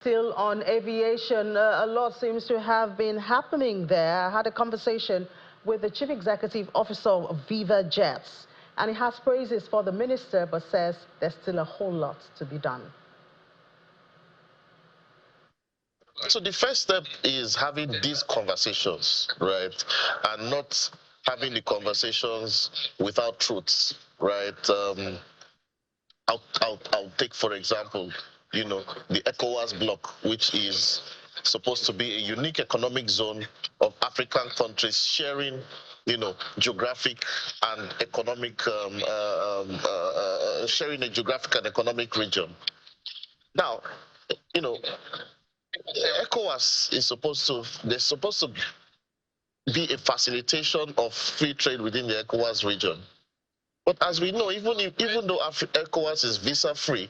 Still on aviation, a lot seems to have been happening there. I had a conversation with the Chief Executive Officer of Viva Jets, and he has praises for the minister, but says there's still a whole lot to be done. So the first step is having these conversations, right, and not having the conversations without truths, right? I'll take, for example, the ECOWAS bloc, which is supposed to be a unique economic zone of African countries sharing, geographic and economic, sharing a geographic and economic region. Now, ECOWAS is they're supposed to be a facilitation of free trade within the ECOWAS region. But as we know, even though ECOWAS is visa-free,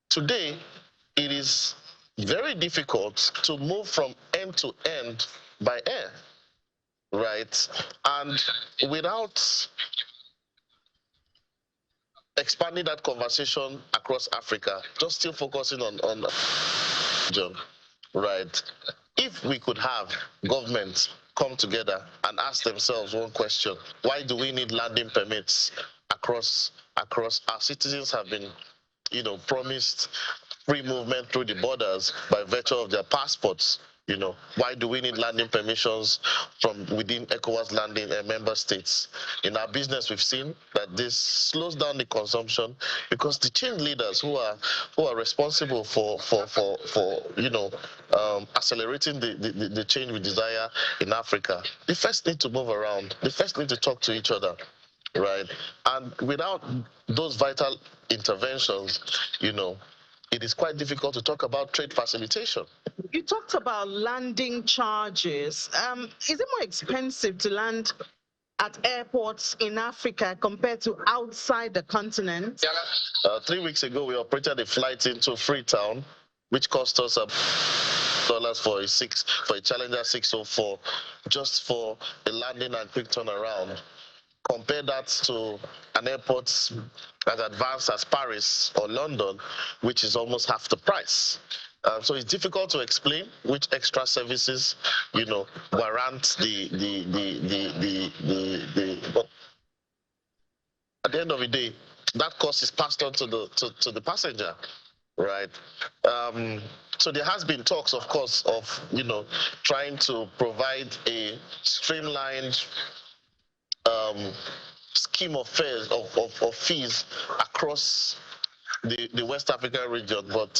today it is very difficult to move from end to end by air, right? And without expanding that conversation across Africa, just still focusing on region, right? If we could have governments come together and ask themselves one question: why do we need landing permits across our citizens have been promised free movement through the borders by virtue of their passports. Why do we need landing permissions from within ECOWAS landing member states? In our business, we've seen that this slows down the consumption because the change leaders who are responsible for accelerating the change we desire in Africa, they first need to move around. They first need to talk to each other, right? And without those vital interventions, it is quite difficult to talk about trade facilitation. You talked about landing charges. Is it more expensive to land at airports in Africa compared to outside the continent? 3 weeks ago, we operated a flight into Freetown, which cost us $1 for a Challenger 604, just for a landing and quick turnaround. Compare that to an airport as advanced as Paris or London, which is almost half the price. So it's difficult to explain which extra services, warrant but at the end of the day, that cost is passed on to the passenger, right? So there has been talks, of course, of trying to provide a streamlined scheme of fares of fees across the West African region, but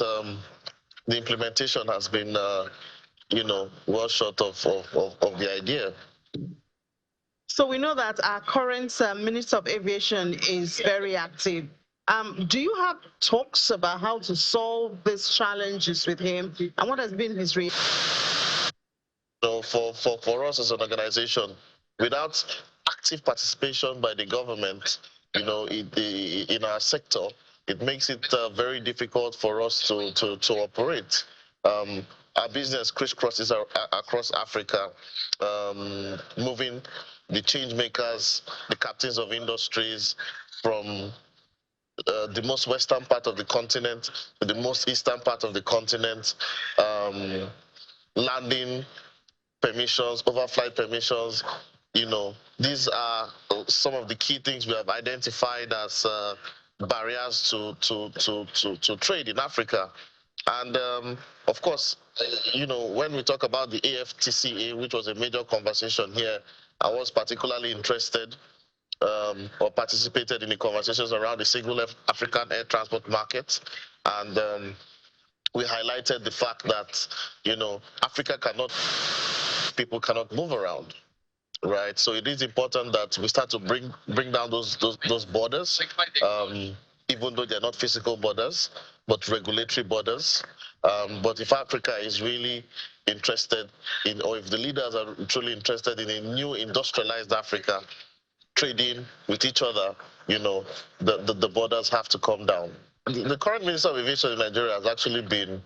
the implementation has been well short of the idea. So we know that our current Minister of Aviation is very active. Do you have talks about how to solve these challenges with him, and what has been his reaction? So for us as an organization, without active participation by the government, in our sector, it makes it very difficult for us to operate. Our business crisscrosses across Africa, moving the change makers, the captains of industries from the most western part of the continent to the most eastern part of the continent, landing permissions, overflight permissions. These are some of the key things we have identified as barriers to trade in Africa. And of course, when we talk about the AFTCA, which was a major conversation here, I was particularly interested or participated in the conversations around the single African air transport market. And we highlighted the fact that, Africa people cannot move around, right? So it is important that we start to bring down those borders, even though they're not physical borders, but regulatory borders. But if Africa is really interested in, or if the leaders are truly interested in a new industrialized Africa, trading with each other, the borders have to come down. The current Minister of Aviation in Nigeria has actually been,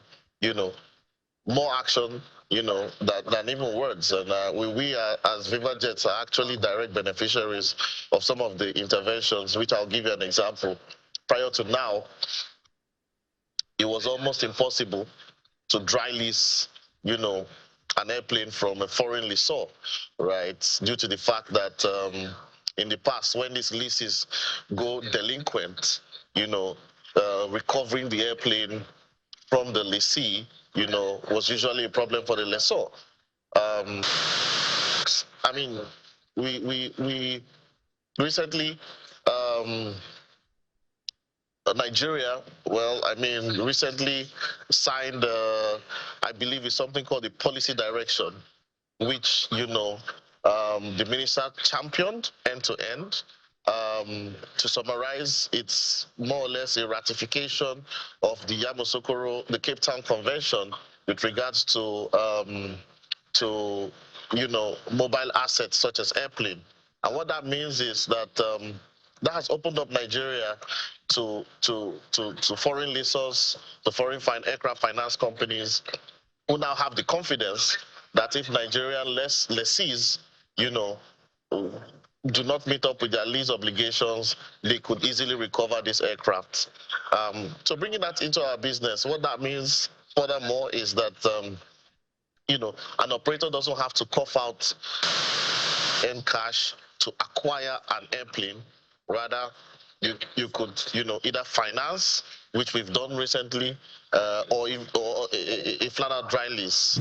more action, than even words. And we are, as Viva Jets, are actually direct beneficiaries of some of the interventions, which I'll give you an example. Prior to now, it was almost impossible to dry lease, an airplane from a foreign lessor, right? Due to the fact that in the past, when these leases go delinquent, recovering the airplane from the lessee, was usually a problem for the lessor. Um, I mean, we recently, Nigeria, well, I mean, recently signed, I believe it's something called the policy direction, which, the minister championed end to end. To summarize, it's more or less a ratification of the Yamoussoukro, the Cape Town Convention, with regards to mobile assets such as airplane. And what that means is that that has opened up Nigeria to foreign lessors, to foreign aircraft finance companies, who now have the confidence that if Nigerian lessees, you know, do not meet up with their lease obligations, they could easily recover these aircraft. So bringing that into our business, what that means furthermore is that an operator doesn't have to cough out in cash to acquire an airplane. Rather, you could either finance, which we've done recently, or a flat out dry lease.